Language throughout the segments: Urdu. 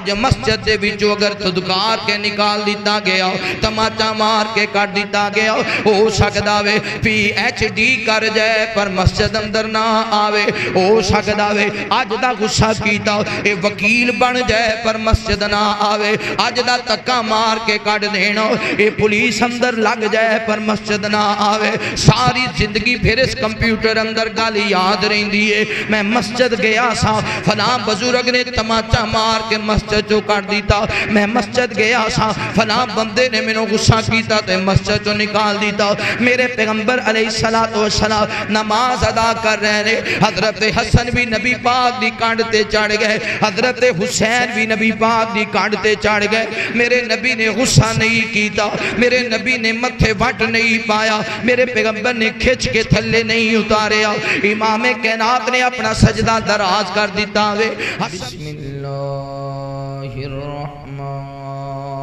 جو مسجد دے وچوں اگر تدکار کے نکال دیتا گیا تماچا مار کے کٹ دیتا گیا ہو سکدا وے پی ایچ ڈی کر جائے پر مسجد اندر نہ آوے ہو سکدا وے آج دا غصہ کیتا اے وکیل بن جائے پر مسجد نہ آوے آج دا تکا مار کے کٹ دینا اے پولیس اندر لگ جائے پر مسجد نہ آوے ساری زندگی پھر اس کمپیوٹر اندر گالی یاد رہن دیئے میں مسجد گیا سا فلاں بزرگ نے تماچا مار کے مسجد جو کر دیتا میں مسجد گیا سا فلاں بندے نے میں نے غصہ کیتا تے مسجد جو نکال دیتا میرے پیغمبر علیہ السلام نماز ادا کر رہے حضرت حسن بھی نبی پاک دی کانڈتے چڑھ گئے حضرت حسین بھی نبی پاک دی کانڈتے چڑھ گئے میرے نبی نے غصہ نہیں کیتا میرے نبی نے متھے وٹ نہیں پایا میرے پیغمبر نے کھچ کے تھلے نہیں اتاریا امام کائنات نے اپنا سجدہ دراز کر دیتا ہوئے بسم اللہ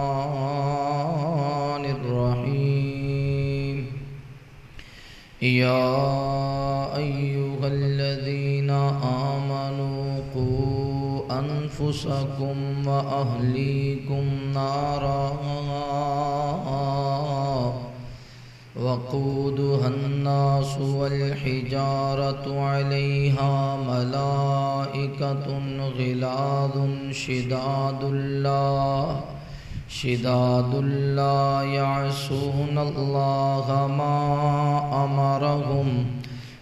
الرحمن الرحیم یا ایوہ الذین آمنوا قوا انفسکم و اہلیکم نارا وقودها الناس والحجارة عليها ملائكة غلاظ شداد لا يعصون الله ما أمرهم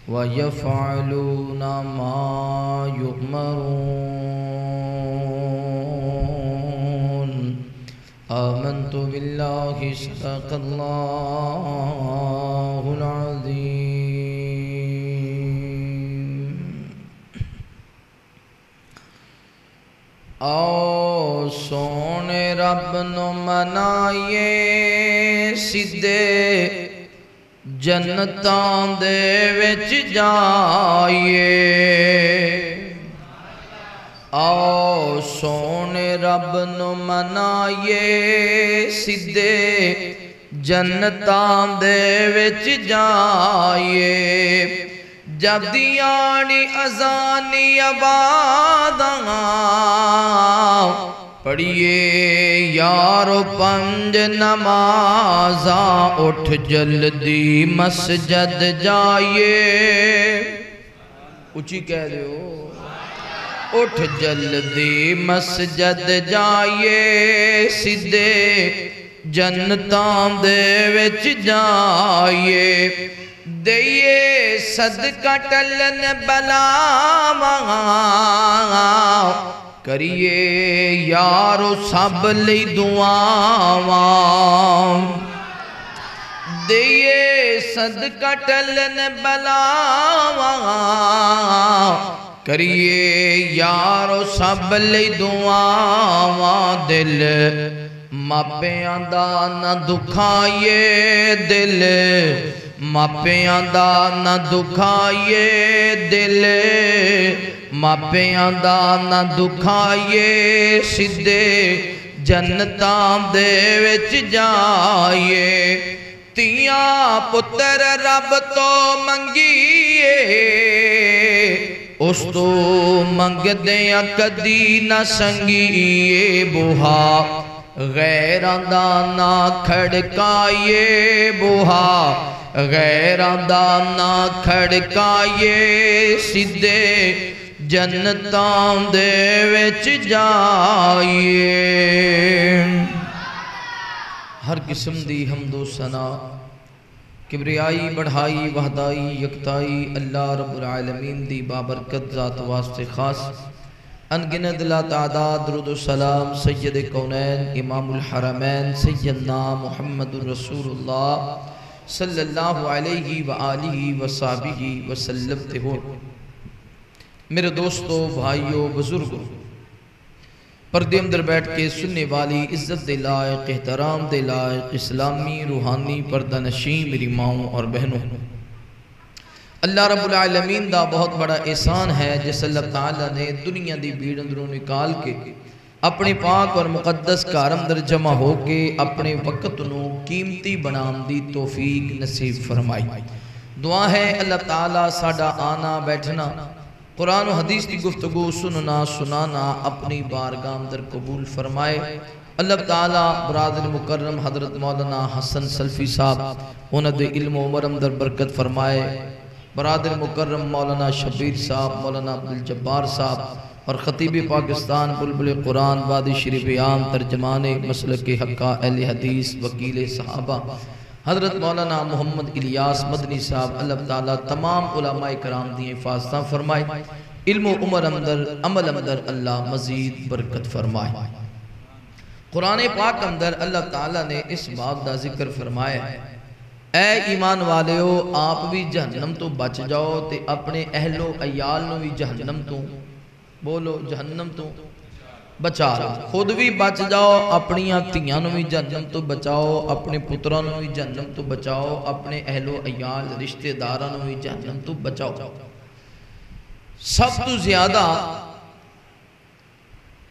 ويفعلون ما يؤمرون آمنت بالله صدق الله العظيم آؤ سونے رب نو منائیے سیدھے جنتاں دے وچ جائیے آؤ سونے رب نو منائیے سیدھے جنتاں دے وچ جائیے جب دیانی ازانی آباداں پڑھیے یارو پنج نمازاں اٹھ جلدی مسجد جائیے اچھی کہہ رہے ہو اٹھ جلدی مسجد جائیے سیدھے جنتاں دے وچ جائیے دئیے صدقہ ٹلن بلاواں کریے یارو سب لی دعاواں دئیے صدقہ ٹلن بلاواں کریے یارو سب لی دعاواں دل ماپیاں دا نہ دکھائیے دل ماپیاں دا نہ دکھائیے دل ماپیاں دا نہ دکھائیے سیدھے جنتاں دے وچ جائیے تیاں پتر رب تو منگیے اس تو منگ دیاں کدی نہ سنگیے بوہا غیراں دا نہ کھڑکائیے بوہا غیراں دا نہ کھڑکائیے سیدھے جنتاں دے وچ جائیے ہر قسم دی حمد و ثنا کبریائی بڑھائی وحدائی یکتائی اللہ رب العالمین دی بابرکت ذات واسطے خاص انگنت لا تعداد درود و سلام سید کونین امام الحرمین سیدنا محمد رسول اللہ صلی اللہ علیہ وآلہ وصحبہ وسلم تے ہو میرے دوستو بھائیو بزرگو پردے اندر بیٹھ کے سننے والی عزت دے لائق احترام دے لائق اسلامی روحانی پردہ نشین میری ماؤں اور بہنوں اللہ رب العالمین دا بہت بڑا احسان ہے جس اللہ تعالیٰ نے دنیا دی بھیڑ اندروں نکال کے اپنے پاک اور مقدس کار اندر جمع ہو کے اپنے وقت نو قیمتی بنام دی توفیق نصیب فرمائی دعا ہے اللہ تعالیٰ ساڑا آنا بیٹھنا قرآن و حدیث کی گفتگو سننا سنانا اپنی بارگاہ اندر قبول فرمائے۔ اللہ تعالیٰ برادر مکرم حضرت مولانا حسن سلفی صاحب انہوں دے علم و عمر اندر برکت فرمائے۔ برادر مکرم مولانا شبیر صاحب، مولانا عبدالجبار صاحب اور خطیب پاکستان بلبل قرآن وادی شریف عام ترجمان مسلک حقہ اہل حدیث وکیل صحابہ حضرت مولانا محمد الیاس مدنی صاحب، اللہ تعالیٰ تمام علماء کرام دی حفاظتاں فرمائے، علم و عمر اندر عمل اندر اللہ مزید برکت فرمائے۔ قرآن پاک اندر اللہ تعالیٰ نے اس باب دا ذکر فرمایا ہے، اے ایمان والیو آپ بھی جہنم تو بچ جاؤ تے اپنے اہل و عیال نو بھی جہنم تو بولو جہنم تو بچا رہا، خود بھی بچ جاؤ، اپنی تیاں نو بھی جہنم تو بچاؤ، اپنے پتران نو بھی جہنم تو بچاؤ، اپنے اہل و عیال رشتہ داران نو بھی جہنم تو بچاؤ۔ سب تو زیادہ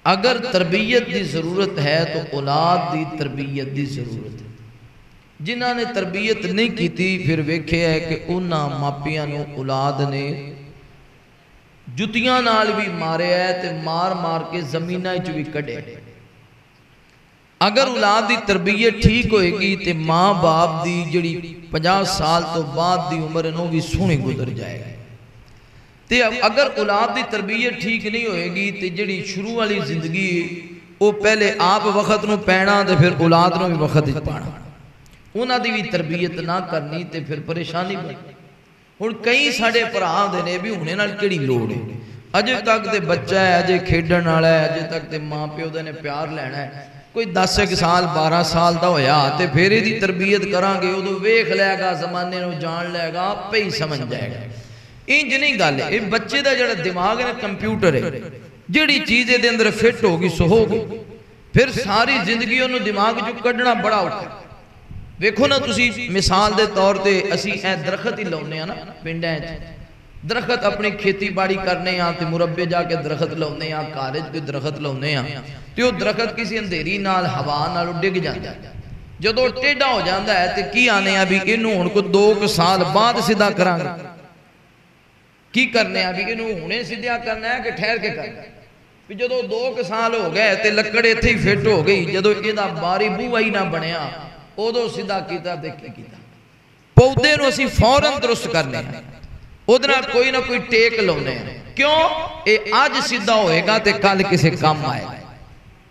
اگر تربیت دی ضرورت ہے تو اولاد دی تربیت دی ضرورت ہے۔ جنہاں نے تربیت نہیں کی تھی پھر ویکھے ہے کہ انہاں ماپیاں نو اولاد نے جتیاں نال بھی مارے ہے تے مار مار کے زمینہ جو بھی کڑے۔ اگر اولاد دی تربیت ٹھیک ہوئے گی تے ماں باپ دی جڑی 50 سال تو بعد دی عمر نو بھی سونے گزر جائے گا۔ تے اگر اولاد دی تربیت ٹھیک نہیں ہوئے گی تے جڑی شروع والی زندگی وہ پہلے آپ وقت نو پینا تے پھر اولاد نو بھی وقت پانا، انہاں دی بھی تربیت نہ کرنی تے پھر پریشانی بڑھ۔ اور کئی ساڑے پرہاں دے نے بھی ہونے نال کیڑی لوڑ ہے، اجے تک تے بچہ ہے، اجے کھیڈن والا ہے، اجے تک تے ماں پیو دے نے پیار لینا ہے، کوئی 10 سال 12 سال دا ہویا تے پھر دی تربیت کران گے، ادو ویکھ لے گا، زمانے نو جان لے گا، پہ ہی سمجھ جائے گا۔ انج نہیں گل ہے، بچے دا جڑا دماغ ہے کمپیوٹر ہے، جڑی چیز دے اندر فٹ ہوگی سو ہوگی، پھر ساری زندگی انہوں دماغ جو کڈنا بڑا ہوتا ہے۔ ویکھو نا تسی مثال دے طور تے اسی اے درخت ہی لاؤنے ہیں نا پنڈیں درخت اپنی کھیتی باڑی کرنے ہیں تے مربے جا کے درخت لاؤنے ہیں، کالج کے درخت لاؤنے ہیں تے وہ درخت کسی اندھیری نال ہوا نال ڈگ جاتا ہے، جدو ٹیڑھا ہو جاتا ہے تے کی آنے ہیں ابھی انہوں ان کو 2 سال بعد سیدھا کران گے، کی کرنے ہیں ابھی انہوں ہونے سیدھا کرنا ہے کہ ٹھہر کے کرنا ہے۔ جدو 2 سال ہو گئے تے لکڑے تھے ہی فٹ ہو گئی، جدو ایدہ باری بو ہی نہ بنیا ادو سیدھا کیتا دیکھی کیتا پودے نو اسی فوراں درست کرنے ہیں، ادھر کوئی نہ کوئی ٹیک لاؤنے ہیں، کیوں اے آج سیدھا ہوئے گا تے کل کسے کام آئے گا،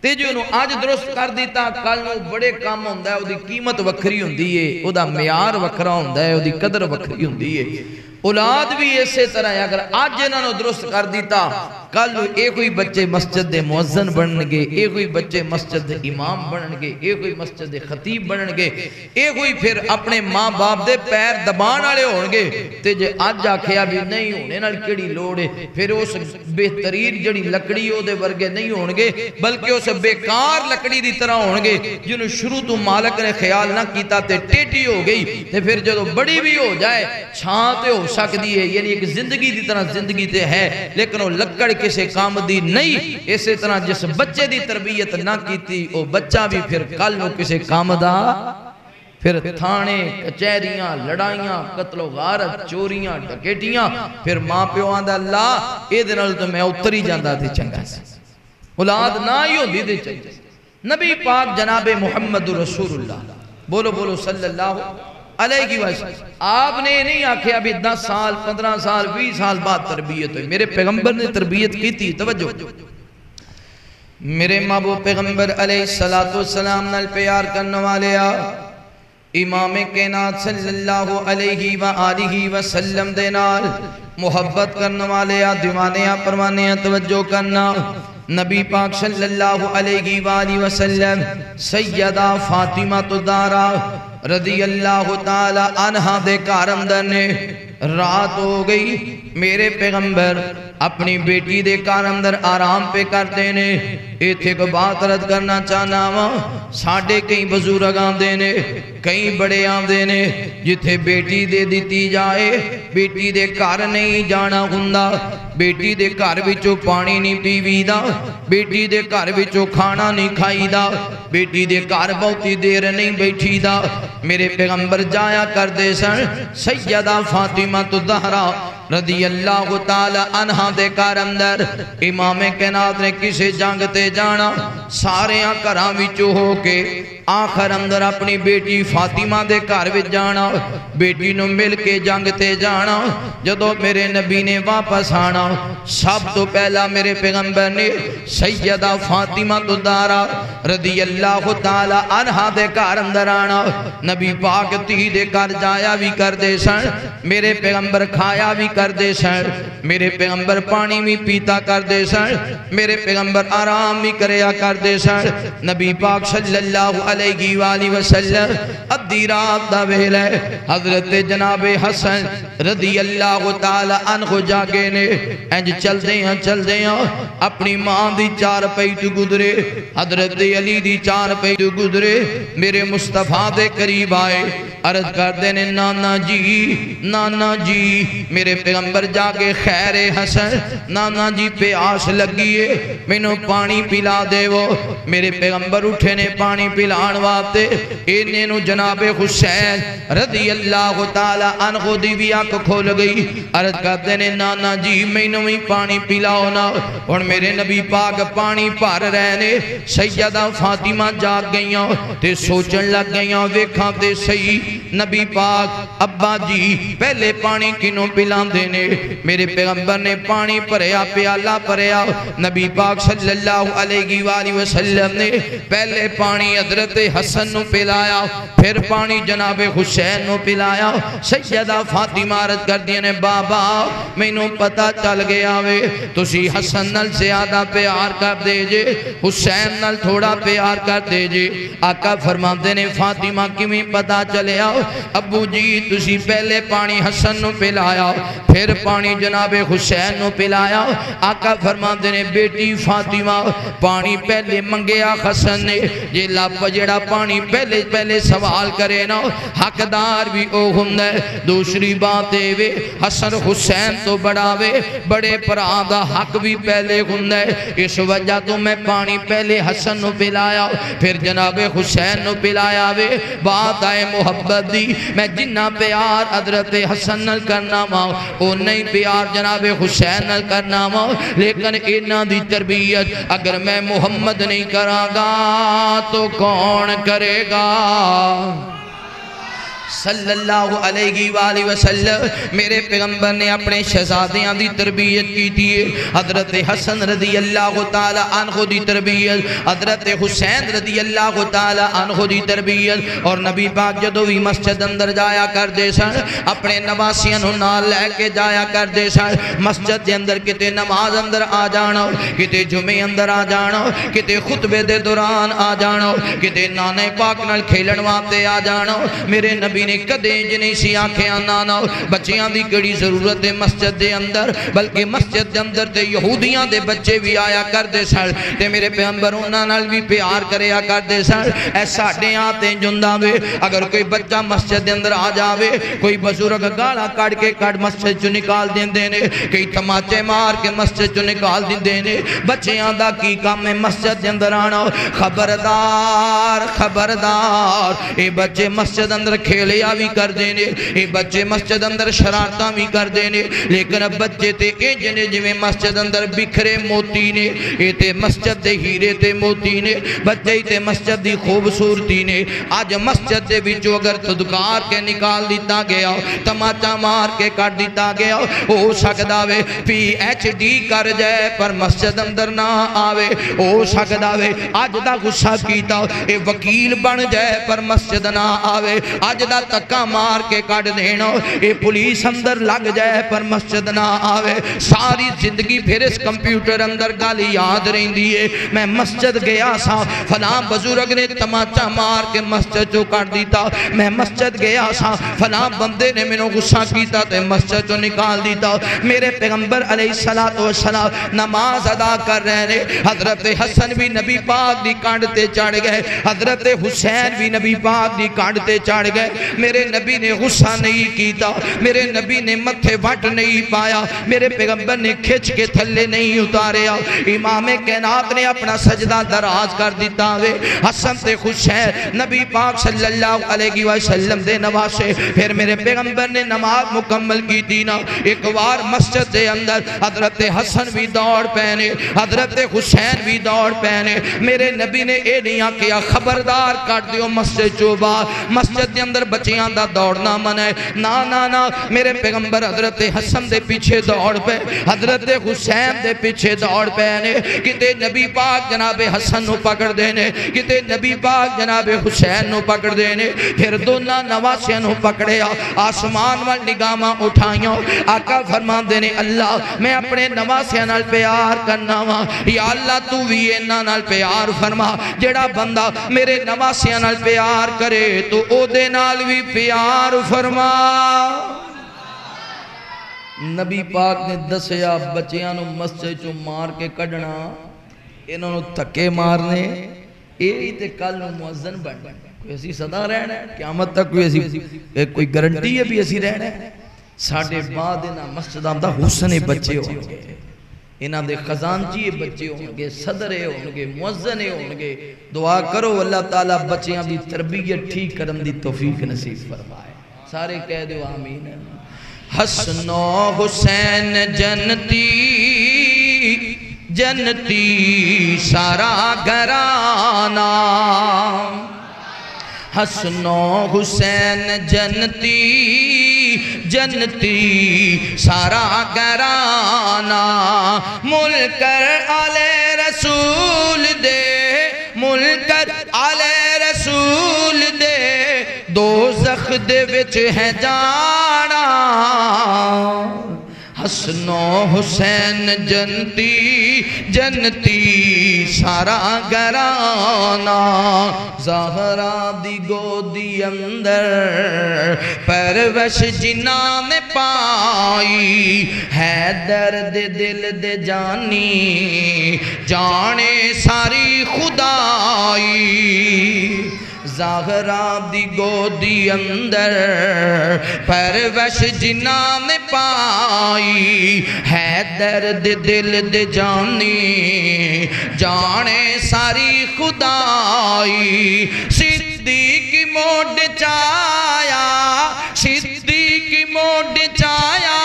تے جو انہوں آج درست کر دیتا کل نو بڑے کام ہوندہ ہے، او دی قیمت وکری ہوندی ہے، او دا معیار وکرا ہوندہ ہے، او دی قدر وکری ہوندی ہے۔ اولاد بھی ایسے طرح ہے، اگر آج انہوں نے درست کر دیتا کل ایک ہوئی بچے مسجد دے مؤذن بننگے، ایک ہوئی بچے مسجد دے امام بننگے، ایک ہوئی مسجد دے خطیب بننگے، ایک ہوئی پھر اپنے ماں باپ دے پیر دبان آلے ہونگے، تے جے آج آکھیا بھی نہیں ہونے نال کیڑی لوڑے، پھر اس بہترین جڑی لکڑی ہو دے ورگے نہیں ہونگے بلکہ اس بیکار لکڑی دی طرح ہونگے جنہوں شروع تو مالک نے خیال نہ کیتا تے ٹیٹی ہو گئی، تے پھر جدو بڑی بھی ہو جائے چھانتے ہو سکتی ہے، یعنی ایک زندگی دی طرح زندگی تے ہے لیکن وہ لکڑ کسے کام دی نہیں۔ اسی طرح جس بچے دی تربیت نہ کیتی وہ بچہ بھی پھر کل نو کسے کام دا، پھر تھانے کچہریاں لڑائیاں قتل و غارت چوریاں ڈکیٹیاں، پھر ماں پیو آندہ اللہ اے دنال تو میں اتری جاندہ تھی چنگا سے، اولاد نہ ہی ہوں دی چنگا سے۔ نبی پاک جناب محمد رسول اللہ بولو بولو صلی اللہ علیہ وسلم آپ نے نہیں آکھے ابھی 10 سال 15 سال 20 سال بعد تربیت ہوئی، میرے پیغمبر نے تربیت کی تھی، توجہ میرے محبوب پیغمبر علیہ السلام نال پیار کرنے والے امام کائنات صلی اللہ علیہ وآلہ وسلم دے نال محبت کرنے والے دیوانے پروانے توجہ کرنا۔ نبی پاک صلی اللہ علیہ وآلہ وسلم سیدہ فاطمہ الزہرا رضی اللہ تعالی عنہ دے گھر اندر نے رات ہو گئی، میرے پیغمبر اپنی بیٹی دے گھر اندر آرام پہ کرتے نے۔ ایتھے کو بات رد کرنا چاہنا وا، ساڑھے کئی بزرگ آندے نے کئی بڑے آندے نے جتھے بیٹی دے دیتی جائے بیٹی دے گھر نہیں جانا ہوندا، بیٹی دے گھر وچوں پانی نہیں پیوی دا، بیٹی دے گھر وچوں کھانا نہیں کھائی دا، بیٹی دے گھر بہتی دیر نہیں بیٹھی دا۔ میرے پیغمبر جایا کر دے سن، سیدہ فاطمہ الزہرا رضی اللہ تعالی عنہ دے گھر اندر امام کائنات نے کسے جنگ تے جانا سارے گھراں وچوں ہو کے آخر اندر اپنی بیٹی فاطمہ دے گھر وچ جانا بیٹی نو مل کے جنگ تے جانا جدو میرے نبی نے واپس آنا سب تو پہلا میرے پیغمبر نے سیدہ فاطمہ زہرا رضی اللہ تعالی عنہ دے گھر اندر آنا نبی پاک تی دے گھر جایا بھی کر دے سن میرے پیغمبر کھایا بھی کر دے سن میرے پیغمبر پانی بھی پیتا کر دے سن میرے پیغمبر آرام بھی کریا کر دے سن نبی پاک صلی اللہ علیہ وآلہ وسلم ادھی رات دا ویلے حضرت جناب حسن رضی اللہ تعالی عنہ جاگے نے انج چل دے ہیں اپنی ماں دی چار پئی تو گزرے حضرت علی دی چار پئی تو گزرے میرے مصطفیٰ دے قریب آئے عرض کر دینے نانا جی میرے پیغمبر جاگے خیر حسن نانا جی پہ آس لگیے مینوں پانی پلا دے وہ میرے پیغمبر اٹھے نے پانی پلان واپتے انہیں نو جناب حسین رضی اللہ تعالی عنہ دی بھی آنکھ کھول گئی عرض کر دینے نانا جی مینوں ہی پانی پلاؤ نا اور میرے نبی پاک پانی پار رہنے سیدہ فاطمہ جاگ گئیاں تے سوچن لگ گئیاں ویکھاں تے صحیح نبی پاک ابا جی پہلے پانی کنوں پلان دینے میرے پیغمبر نے پانی پریا پیالہ پریا نبی پاک صلی اللہ علیہ وآلہ وسلم نے پہلے پانی حضرت حسن نو پلایا پھر پانی جناب حسین نو پلایا سیدہ فاطمہ عرض کر دینے بابا میں نو پتا چل گیا وے تسی حسن نل زیادہ پیار کر دے جے حسین نل تھوڑا پیار کر دے جے آقا فرما دینے فاطمہ کی میں پتا چلے آؤ ابو جی تسی پہلے پانی حسن نو پلایا پھر پانی جناب حسین نو پلایا آقا فرما دینے بیٹی فاطمہ پانی پہلے منگیا حسن نے یہ لب جڑا پانی پہلے سوال کرے نا حقدار بھی او ہندے دوسری باتیں وے حسن حسین تو بڑا وے بڑے پرادہ حق بھی پہلے ہندے اس وجہ تو میں پانی پہلے حسن نو پلایا پھر جناب حسین نو پلایا وے بات آئے محبت دی میں جنہ پیار حضرت حسن نل کرنا ماں او نہیں پیار جناب حسین نل کرنا ماں لیکن انہاں دی تربیت اگر میں محمد نہیں کراں گا تو کون کرے گا صلی اللہ علیہ وآلہ وسلم میرے پیغمبر نے اپنے شہزادیاں دی تربیت کی تھی حضرت حسن رضی اللہ تعالی عنہ دی تربیت حضرت حسین رضی اللہ تعالی عنہ دی تربیت اور نبی پاک جدو بھی مسجد اندر جایا کر دے سن اپنے نواسیاں نال لے کے جایا کر دے سن مسجد دے اندر کتے نماز اندر آ جانا کتے جمعے اندر آ جانا کتے خطبے دے دوران آ جانا کتے نانے پاک نال کھیلن واسطے آ جانا میرے نبی نے کدے جنہیں سی آنکھیں آنانا بچیاں دی کڑی ضرورت ہے مسجد دے اندر بلکہ مسجد دے اندر تے یہودیاں دے بچے بھی آیا کر دے سر تے میرے پیغمبر انہاں نال بھی پیار کریا کر دے سر ایسا ڈے آتے جندہ وے اگر کوئی بچہ مسجد دے اندر آ جاوے کوئی بزرگ گالا کاٹ کے کاٹ مسجد جو نکال دیں دینے کئی تماچے مار کے مسجد جو نکال دیں دینے بچیاں دا کی کام میں مسجد دے اندر آنا خبردار اے بچے مسجد اندر کھیلے بھی کر دینے اے بچے مسجد اندر شرارتاں بھی کر دینے لیکن اب بچے تے جنے جویں مسجد اندر بکھرے موتی نے اے تے مسجد دے ہیرے تے موتی نے بچے تے مسجد دی خوبصورتی نے آج مسجد دے وچوں اگر تدکار کے نکال دیتا گیا تماچا مار کے کاٹ دیتا گیا ہو سکدا وے پی ایچ ڈی کر جائے پر مسجد اندر نہ آوے ہو سکدا وے آج دا غصہ کیتا اے وکیل بن جائے پر مسجد نہ آوے آج دا تکا مار کے کاٹ دینا اے پولیس اندر لگ جائے پر مسجد نہ آوے ساری زندگی پھر اس کمپیوٹر اندر گالی یاد رہیں دیئے میں مسجد گیا سا فلاں بزرگ نے تماچا مار کے مسجد جو کاٹ دیتا میں مسجد گیا سا فلاں بندے نے میں نے غصہ کیتا تے مسجد جو نکال دیتا میرے پیغمبر علیہ السلام نماز ادا کر رہے حضرت حسن بھی نبی پاک دی کانڈتے چاڑ گئے حضرت حسین بھی نبی پاک دی کانڈتے چاڑ گئے میرے نبی نے غصہ نہیں کیتا، میرے نبی نے متھے وٹ نہیں پایا، میرے پیغمبر نے کھچ کے تھلے نہیں اتاریا۔ امام کائنات نے اپنا سجدہ دراز کر دیتا ہوئے حسن تے حسین نبی پاک صلی اللہ علیہ وسلم دے نواسے۔ پھر میرے پیغمبر نے نماز مکمل کی دینا، ایک وار مسجد دے اندر حضرت حسن بھی دوڑ پہنے، حضرت حسین بھی دوڑ پہنے۔ میرے نبی نے اے نہیں کیا خبردار کر دیو مسجد جو باہر، مسجد دے اندر بچیاں دا دوڑنا منع ہے، نا نا نا۔ میرے پیغمبر حضرت حسن دے پیچھے دوڑ پہ، حضرت حسین دے پیچھے دوڑ پہنے، کتے نبی پاک جناب حسن نو پکڑ دینے، کتے نبی پاک جناب حسین نو پکڑ دینے۔ پھر دونہ نواسیاں نو پکڑے آسمان وال نگاہاں اٹھائیاں۔ آقا فرما دینے اللہ میں اپنے نواسیاں نال پیار کرنا وا، یا اللہ تو بھی انہاں نال پیار فرما، جڑا بندہ میرے نواسیاں نال پیار کرے تو او دے نال بھی پیار فرما۔ نبی پاک نے دسیا بچیاں نو مسجد چوں مار کے کڈنا، انہوں نے تھکے مارنے، یہی تے کل نو مؤذن بن کوئی ایسی صدا رہنا ہے قیامت تک، کوئی گارنٹی ہے بھی ایسی رہنا ہے۔ ساڑھے بعد انہاں مسجداں دا حسن بچے ہوں گے، انہاں دے خزانچی بچے ہوں گے، صدرے ہوں گے، مؤذن ہوں گے۔ دعا کرو اللہ تعالیٰ بچیاں دی تربیت ٹھیک کرن دی توفیق نصیب فرمائے، سارے کہہ دو آمین۔ حسن و حسین جنتی جنتی سارا گھرانہ، حسن و حسین جنتی جنتی سارا گھرانہ، ملکر آل رسول دے، ملکر آل رسول دے، دوزخ دے وچ ہے جانا۔ حسن و حسین جنتی جنتی سارا گھرانہ، زہرا دی گودی اندر پرورش جنہاں نے پائی، حیدر دے دل دے جانی جانے ساری خدائی۔ زہرا دی گودی اندر پرورش جنہاں نے پائی، حیدر دے دل دے جانی جانے ساری خدائی۔ صدیق کی موڈ چایا، صدیق کی موڈ چایا،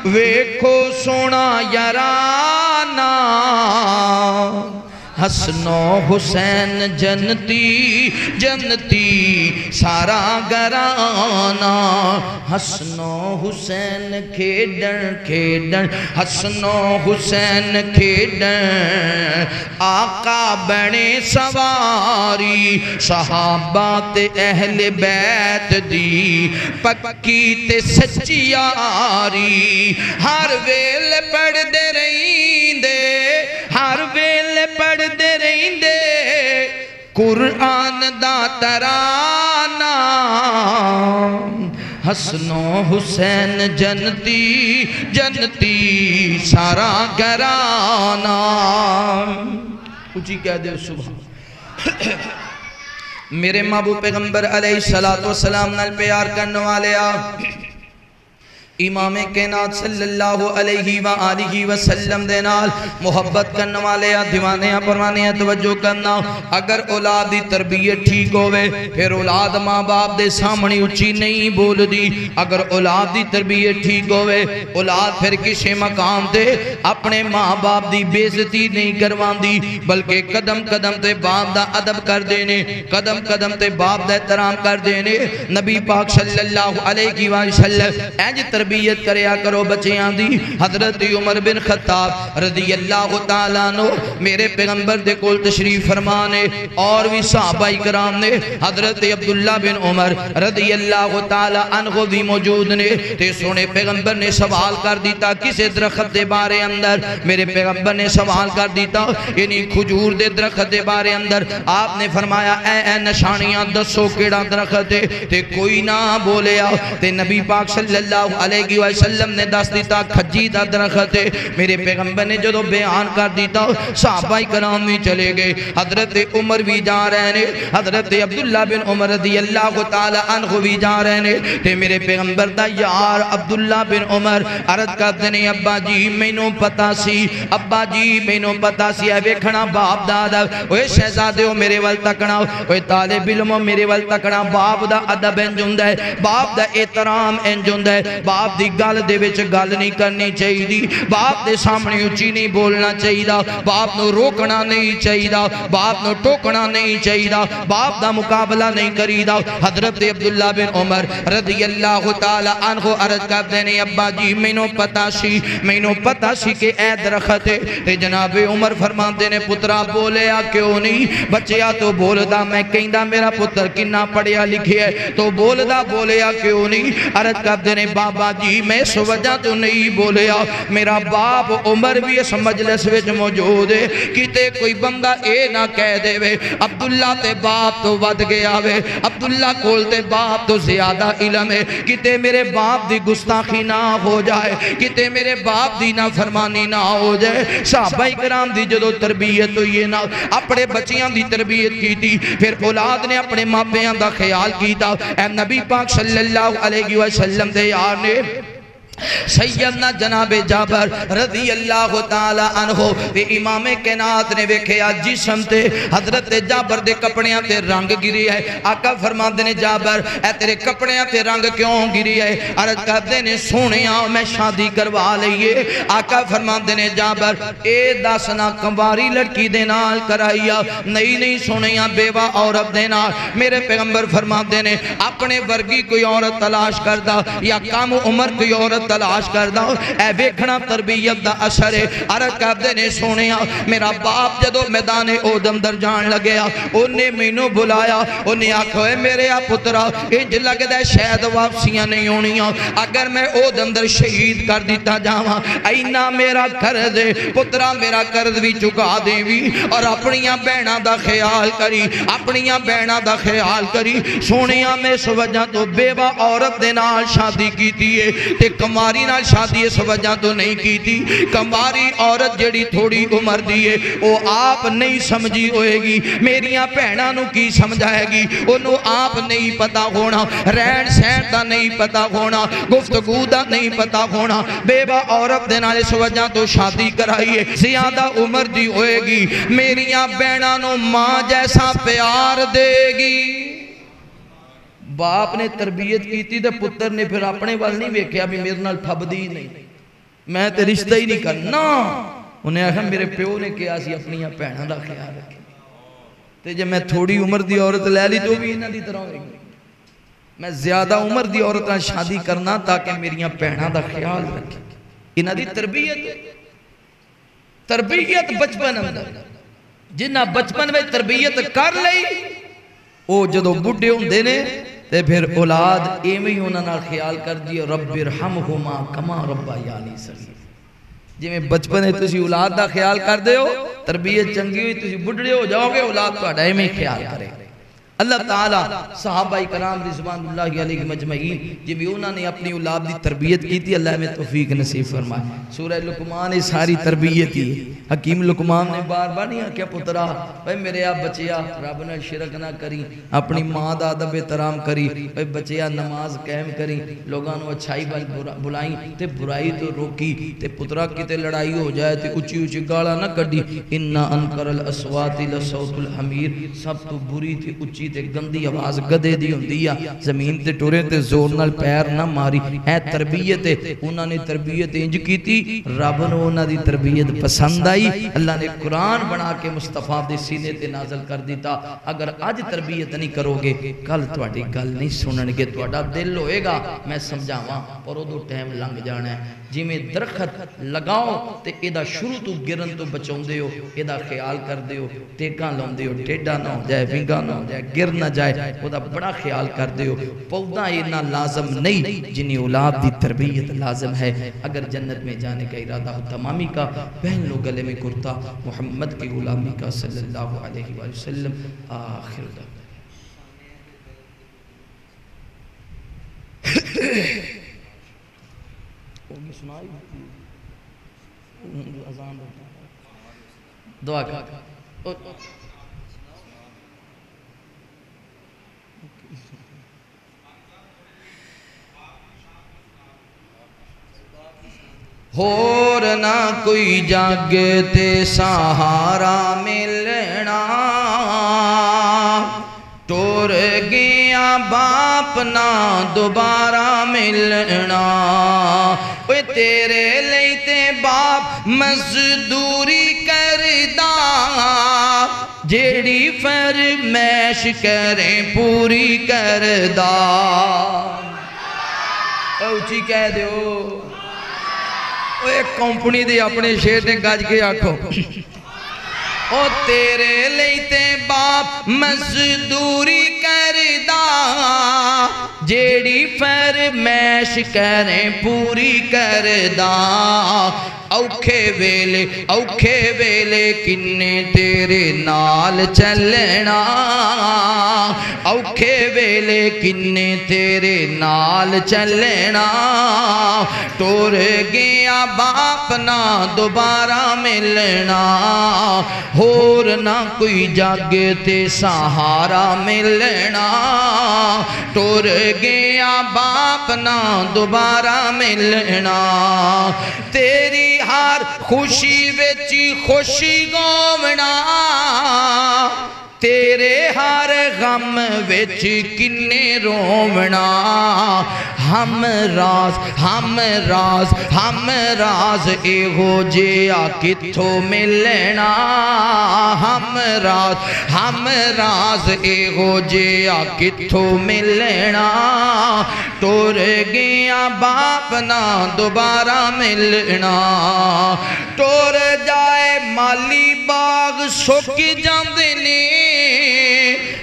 ویکھو سونا یارانہ۔ حسن و حسین جنتی جنتی سارا گھرانہ، حسن و حسین کھیڈن کھیڈن، حسن و حسین کھیڈن، آقا بنے سواری، صحابہ تے اہل بیت دی پکی تے سچی یاری۔ ہر ویل پڑھ دے رہیں دے، ہر ویل پڑھ دے رہیں دے قرآن دا ترانہ۔ حسن و حسین جنتی جنتی سارا گھرانہ۔ اچھی کہہ دے صبح میرے محبوب پیغمبر علیہ السلام نال پیار کرنے والے امام کائنات صلی اللہ علیہ وآلہ وسلم دے نال محبت کرنے والے دیوانے پروانے توجہ کرنا۔ اگر اولاد دی تربیت ٹھیک ہوئے پھر اولاد ماں باپ دے سامنے اچھی نہیں بول دی۔ اگر اولاد دی تربیت ٹھیک ہوئے اولاد پھر کسی مقام تے اپنے ماں باپ دی بےزتی نہیں کروان دی، بلکہ قدم قدم تے باپ دا ادب کر دینے، قدم قدم تے باپ دا احترام کر دینے۔ نبی پاک صلی اللہ علیہ وسلم اینج تربیت کریا کرو بچیاں دی۔ حضرت عمر بن خطاب رضی اللہ تعالیٰ عنہ میرے پیغمبر دے کول تشریف فرمانے، اور بھی صحابہ اکرام نے، حضرت عبداللہ بن عمر رضی اللہ تعالیٰ عنہ بھی موجود نے۔ تے سونے پیغمبر نے سوال کر دیتا کسے درخت دے بارے اندر، میرے پیغمبر نے سوال کر دیتا یعنی کھجور دے درخت دے بارے اندر۔ آپ نے فرمایا اے نشانیاں دسو کیڑا درخت ہے، تے کوئی نہ بولیا۔ تے نبی پاک صلی اللہ علیہ علیہ وسلم نے دس دیتا کھجی دا درخت ہے. میرے پیغمبر نے جدو بیان کر دیتا صحابہ کرام بھی چلے گئے. حضرت عمر بھی جا رہے ہیں, حضرت عبداللہ بن عمر رضی اللہ تعالی عنہ بھی جا رہے ہیں. تے میرے پیغمبر دا یار عبداللہ بن عمر عرض کرتے ہیں ابا جی مینوں پتا سی, ابا جی مینوں پتا سی اے ویکھنا باپ دادا اوے شہزادے ہو میرے ول تکنا, اوے طالب علم میرے ول تکنا. باپ دا ادب انج ہوندا ہے, باپ دا احترام انج ہوندا ہے. باپ دی گل دے وچ گل نہیں کرنی چاہیے, باپ دے سامنے اونچی نہیں بولنا چاہیے, باپ نو روکنا نہیں چاہیے, باپ نو ٹوکنا نہیں چاہیے, باپ دا مقابلہ نہیں کریدا. حضرت عبداللہ بن عمر رضی اللہ تعالی عنہ عرض کرتے ہیں ابا جی مینوں پتا سی کہ اے درخت ہے. تے جناب عمر فرماتے نے پترا بولیا کیوں نہیں, بچیا تو بولدا, میں کہندا میرا پتر کنا پڑھیا لکھیا ہے تو بولدا, بولیا کیوں نہیں. عرض کرتے نے بابا جی میں اس وجہ تو نہیں بولیا, میرا باپ عمر بھی اس مجلس وچ موجود ہے, کتے کوئی بندہ اے نہ کہہ دے وے عبداللہ تے باپ تو ود گیا وے, عبداللہ کول تے باپ تو زیادہ علم ہے, کتے میرے باپ دی گستاخی نہ ہو جائے, کتے میرے باپ دی نافرمانی نہ ہو جائے. صحابہ کرام دی جدو تربیت ہوئی نا, اپنے بچیاں دی تربیت کی تھی, پھر اولاد نے اپنے ماپیاں دا خیال کیتا. اے نبی پاک صلی اللہ علیہ وسلم دے یار نے سیدنا جناب جابر رضی اللہ تعالی عنہ تے امام کائنات نے ویکھیا جسم تے حضرت جابر دے کپڑیاں تے رنگ گری ہے. آقا فرماندے نے جابر اے تیرے کپڑیاں تے رنگ کیوں گری ہے؟ عرض کردے نے سونیاں میں شادی کروا لئیے. آقا فرماندے نے جابر اے دسنا کنواری لڑکی دے نال کرائیا, نہیں سونیاں بیوہ عورت دے نال. میرے پیغمبر فرماندے نے اپنے ورگی کوئی عورت تلاش کردا یا کم عمر کوئی عورت تلاش کردہ, اے ویکھنا تربیت دا اثر ہے. عرض کردے نے سونیا میرا باپ جدو میدان اودم در جان لگیا, انہیں مینوں بلایا, انہیں آکھو اے میرے پترا انج لگ دے شاید واپسیاں نہیں ہونیاں, اگر میں اودم در شہید کر دیتا جاواں اینا میرا کر دے پترا, میرا قرض بھی چکا دے بھی, اور اپنیاں بہناں دا خیال کری, اپنیاں بہناں دا خیال کری. سونیا میں اس وجہ تو بیوہ عورت دے نال شادی کیتی ہے تے کماری نال شادی اس وجہ تو نہیں کی تھی. کماری عورت جڑی تھوڑی عمر دیئے وہ آپ نہیں سمجھی ہوئے گی, میریاں پہناں نو کی سمجھائے گی, انہوں آپ نہیں پتا ہونا, رہن سہن دا نہیں پتا ہونا, گفتگو دا نہیں پتا ہونا. بیوہ عورت دے نال اس وجہ تو شادی کرائیے, زیادہ عمر دی ہوئے گی, میریاں پہناں نو ماں جیسا پیار دے گی. باپ نے تربیت کی تھی تو پتر نے پھر اپنے وال نہیں ویکھیا بھی میرے نال پھبدی نہیں, میں تے رشتہ ہی نہیں کرنا. انہیں آخر میرے پیو نے کیا سی اپنی بہناں دا خیال رکھے, تے جب میں تھوڑی عمر دی عورت لے لی تو بھی انہاں دی طرح ہوئے گی. میں زیادہ عمر دی عورت نال شادی کرنا تاکہ میریاں بہناں دا خیال رکھے. انہاں دی تربیت بچپن اندر, جنہاں بچپن میں تربیت کر لئی او جدو بڑھے ہوندے نے تے پھر اولاد ایویں انہاں نال خیال کر دیا رب ارحمہما کما ربیانی صغیرا. جی میں بچپن ہے تسی اولاد دا خیال کر دے ہو, تربیت چنگی ہوئی تسی بڑھڑے ہو جاؤ گے, اولاد تو ایویں خیال کرے. اللہ تعالیٰ صحابہ کرام رضوان اللہ علیہ مجمعین جب انہوں نے اپنی اولاد دی تربیت کی تھی, اللہ میں توفیق نصیب فرمائے. سورہ لقمان ساری تربیت ہی ہے. حکیم لقمان نے بار بار نہیں کیا پترا بھائی میرے آپ بچیا رب نے شرک نہ کری, اپنی ماں دا ادب احترام کری, بھائی بچیا نماز قائم کری, لوگاں نو اچھائی بلائیں تے برائی تو روکی, تے پترا کتے لڑائی ہو جائے تے اچھی گالا نہ کڈی. اِنَّا أَنْكَرَ الْأَصْوَاتِ لَصَوْتُ الْحَمِيرِ, سب تو بری تھی اچھی تے گندی آواز گدے دی ہوں دیا, زمین تے ٹورے تے زور نال پیر نہ ماری. اے تربیت ہے, انہوں نے تربیت انج کی تھی, رب نے انہوں دی تربیت پسند آئی. اللہ نے قرآن بنا کے مصطفیٰ دے سینے تے نازل کر دیتا. اگر آج تربیت نہیں کرو گے کل تواڈی گل نہیں سنن گے, تواڈا دل ہوئے گا میں سمجھاواں پر ادو ٹائم لنگ جانا ہے. جی میں درخت لگاؤ تے ایدہ شروع تو گرن تو بچاؤں دے ہو, ایدہ خیال کر دے ہو, ٹیکاں لاؤں دے ہو, ٹیڈا نہ ہو جائے, ونگا نہ ہو جائے, گر نہ جائے, وہ دا بڑا خیال کر دے ہو. پودا اینا لازم نہیں جنہی اولاد دی تربیت لازم ہے. اگر جنت میں جانے کا ارادہ ہو تمامی کا, پہن لو گلے میں کرتا محمد کی غلامی کا صلی اللہ علیہ وسلم. آخر دا ہوگی سنائی اذان دعا کر ہور نہ کوئی جگ تے سہارا ملنا ٹور گیا باپ نہ دوبارہ ملنا اوے تیرے لئی تے باپ مزدوری کردا جیڑی فرمائش کریں پوری کردا اونچی کہہ دیو ایک کمپنی دی اپنے شیر نے گاج کے آکھو او تیرے لیتے باپ مزدوری کردا جیڑی فرمائش کریں پوری کردا اوکھے ویلے کنے تیرے نال چلنا اوکھے ویلے کنے تیرے نال چلنا ٹور گیا باپ نہ دوبارہ ملنا ہور نہ کوئی جگ تے سہارا ملنا ٹور گیا باپ نہ دوبارہ ملنا تیری ہر خوشی وچی خوشی گومنا تیرے ہر غم وچ کنے رومنا ہم راز اے ہو جیا کتھو ملنا ہم راز اے ہو جیا کتھو ملنا ٹور گیا باپ نہ دوبارہ ملنا ٹور جائے مالی باغ سک جاندے نے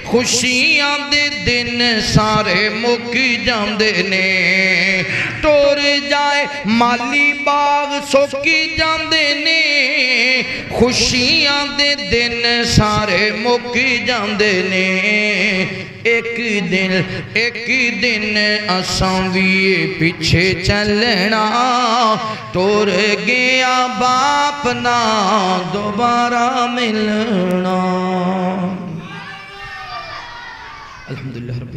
خوشیاں دے دن سارے مک جاندے نے ٹور جائے مالی باغ سوکی جاندے نے خوشیاں دے دن سارے مک جاندے نے ایک دن اساں بھی پیچھے چلنا ٹور گیا باپ نہ دوبارہ ملنا الحمدللہ رب